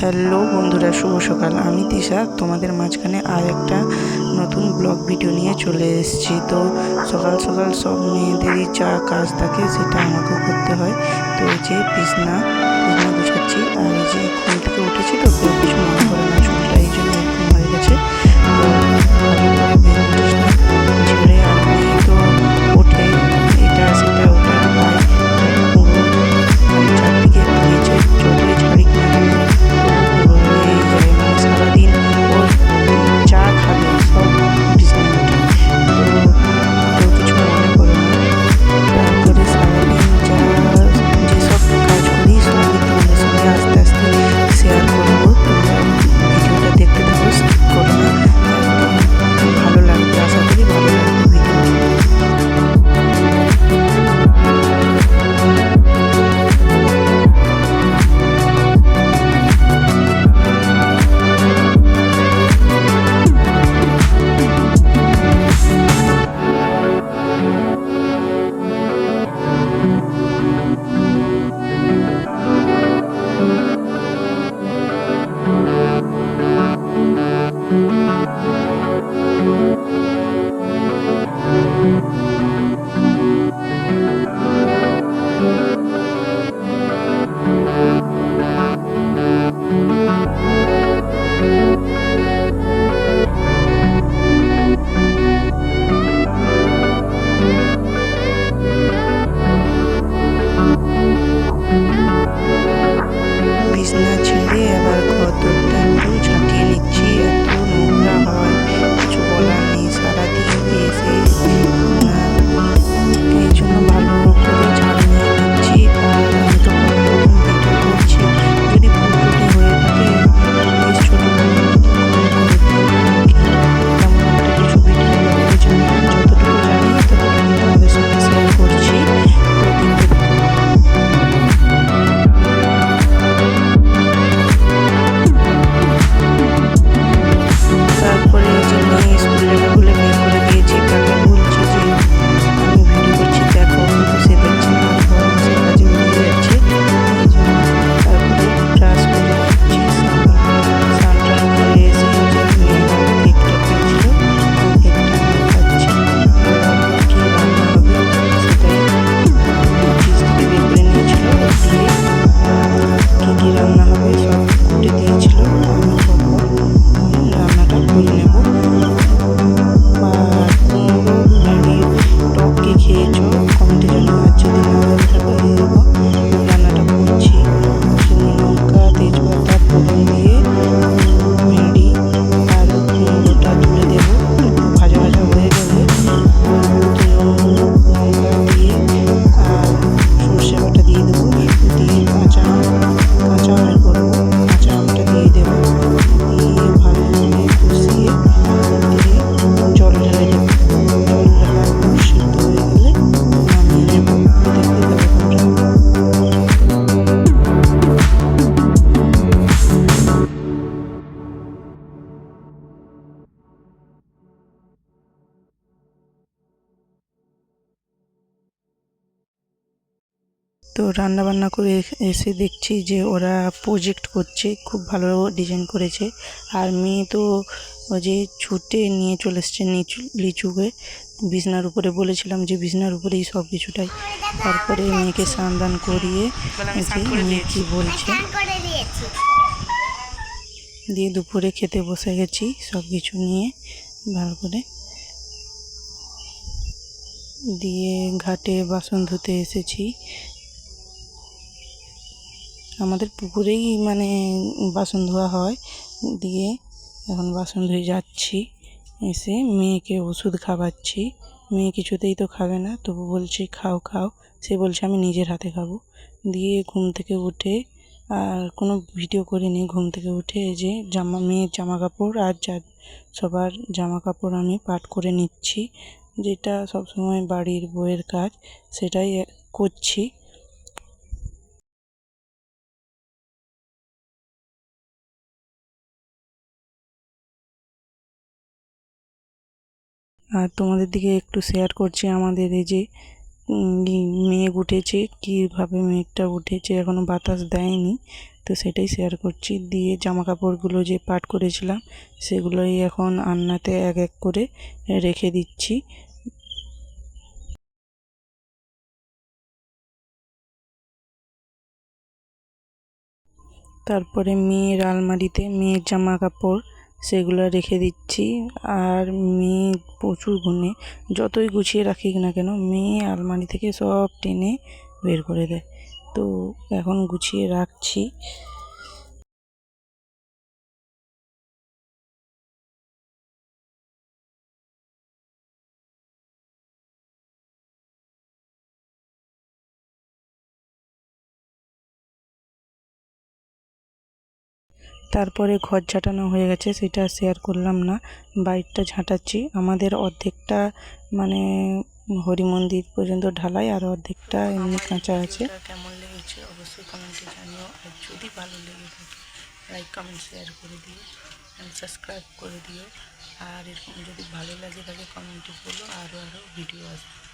Hello বন্ধুরা, শুভ সকাল। আমি তিশা তোমাদের মাঝখানে আর একটা নতুন ব্লগ ভিডিও নিয়ে চলে এসেছি। তো সকাল সকাল সব মেয়েদেরই যা কাজ থাকে সেটা আমাকেও করতে হয়। তো এই যে বিছনা গুছাচ্ছি, আর এই যে ঘুম থেকে উঠেছি তো কেউ কিছু মনে করে না, চুলটা এই জন্য এরকম হয়ে গেছে। তো ভালো করে বেরিয়ে ঝেড়ে আর মেয়ে তো ওঠে, এটা সেটা ওটা খায়, পুরো মানে চারদিকে দিয়েছে। যতই ঝাড়ি না কেন পুরো হয়েই যায়, মানে সারাদিন ওর যা খাবে সব বিছানায় ওঠে। তো কেউ কিছু মনে করে না। তারপরে সারাদিন যেসব কাজ করি সবই তোমাদের সঙ্গে আস্তে আস্তে শেয়ার করবো। তোমরা ভিডিওটা দেখতে থাকো, স্কিপ করো না, একদম ভালো লাগবে, আশা করি ভালো লাগবে ভিডিওটা। বিছনা ছেড়ে আবার ঘরদোরটা একটু ঝাঁটিয়ে নিচ্ছি। এত নোংরা হয়, কিছু বলার নেই। সারাদিন এসে এই জন্য ভালো করে ঝাড়ু নিয়ে নিচ্ছি। আর আমি তো প্রথম ভিডিও করছি, যদি ভুল ত্রুটি হয়ে থাকে প্লিজ ছোটো তেমন একটা কিছু ভিডিও করে জানি, যতটুকু জানি ততটুকু তোমাদের সঙ্গে শেয়ার করছি। তো দেখতে থাকো। তারপরে যে মেয়ে স্কুলে বলে বের করে দিয়েছি, তাকে বলছি যে আমি ভিডিও করছি দেখো, কিন্তু সে দেখছে না, ঘর বসে কাজে বেরিয়ে যাচ্ছে। এই জন্য তারপরে ব্রাশ করে দিচ্ছি, স্নান টান করে এসে যে মেয়ে কেকটা খেয়েছিল, কেকটা আমি খাচ্ছি। কী রান্না হবে সেটাই ফ্রিজ থেকে বের করে নিয়েছিল, দিয়ে কী কী রান্না হবে সব কুটে দিয়েছিল। আমি রান্নাটা করে নেব। আর কুমড়ো ভেন্ডির টককে খেয়েছো, কমেন্টে জানাও। আর যদি না হয়ে থাকে রান্নাটা করছি, শুকনো লঙ্কা তেজপাতা ফোড়ন দিয়ে ভেন্ডি আর কুমড়োটা তুলে দেবো। একটু ভাজা ভাজা হয়ে গেলে লঙ্কা দিয়ে আর সর্ষে বাটা দিয়ে দেবো, দিয়ে কাঁচা আমের করবো, কাঁচা আমটা দিয়ে দেবো, দিয়ে ভালো করে কষিয়ে দিয়ে জল ঢেলে দেবো। জল ঢালা সিদ্ধ হয়ে গেলে নামিয়ে নেব। দেখতে থাকো তোমরা। তো রান্না বান্না করে এসে দেখছি যে ওরা প্রজেক্ট করছে, খুব ভালো ডিজাইন করেছে। আর মেয়ে তো ওই যে ছুটে নিয়ে চলে এসছে লিচুকে বিছনার উপরে, বলেছিলাম যে বিছনার উপরেই সব কিছুটাই। তারপরে মেয়েকে স্নান দান করিয়ে মেয়ে কি বলছে দিয়ে দুপুরে খেতে বসে গেছি সব কিছু নিয়ে ভালো করে। দিয়ে ঘাটে বাসন ধুতে এসেছি, আমাদের পুকুরেই মানে বাসন ধোয়া হয়। দিয়ে এখন বাসন ধুয়ে যাচ্ছি, এসে মেয়েকে ওষুধ খাওয়াচ্ছি। মেয়ে কিছুতেই তো খাবে না, তবু বলছি খাও খাও, সে বলছে আমি নিজের হাতে খাবো। দিয়ে ঘুম থেকে উঠে আর কোনো ভিডিও করিনি, ঘুম থেকে উঠে এই যে মেয়ের জামা কাপড় আর সবার জামা কাপড় আমি পাট করে নিচ্ছি, যেটা সবসময় বাড়ির বউয়ের কাজ, সেটাই করছি। আর তোমাদের দিকে একটু শেয়ার করছি আমাদের এই যে মেঘ উঠেছে, কীভাবে মেঘটা উঠেছে, এখনও বাতাস দেয়নি। তো তো সেটাই শেয়ার করছি। দিয়ে জামা কাপড়গুলো যে পাট করেছিলাম সেগুলোই এখন আলনাতে এক এক করে রেখে দিচ্ছি। তারপরে মেয়ের আলমারিতে মেয়ের জামা কাপড় সেগুলো রেখে দিচ্ছি। আর মেয়ে প্রচুর গুণে, যতই গুছিয়ে রাখি না কেন মেয়ে আলমারি থেকে সব টেনে বের করে দেয়। তো এখন গুছিয়ে রাখছি। তারপরে ঘর ঝাঁটানো হয়ে গেছে, সেটা শেয়ার করলাম না। বাইরটা ঝাঁটাচ্ছি। আমাদের অর্ধেকটা মানে হরি মন্দির পর্যন্ত ঢালাই, আর অর্ধেকটা এমনি কাঁচা আছে। কেমন লেগেছে অবশ্যই কমেন্টে জানিও। আর যদি ভালো লেগে থাকে লাইক কমেন্ট শেয়ার করে দিও, সাবস্ক্রাইব করে দিও। আর এরকম যদি ভালো লাগে তাহলে কমেন্টে বলো, আরও ভিডিও আসবে।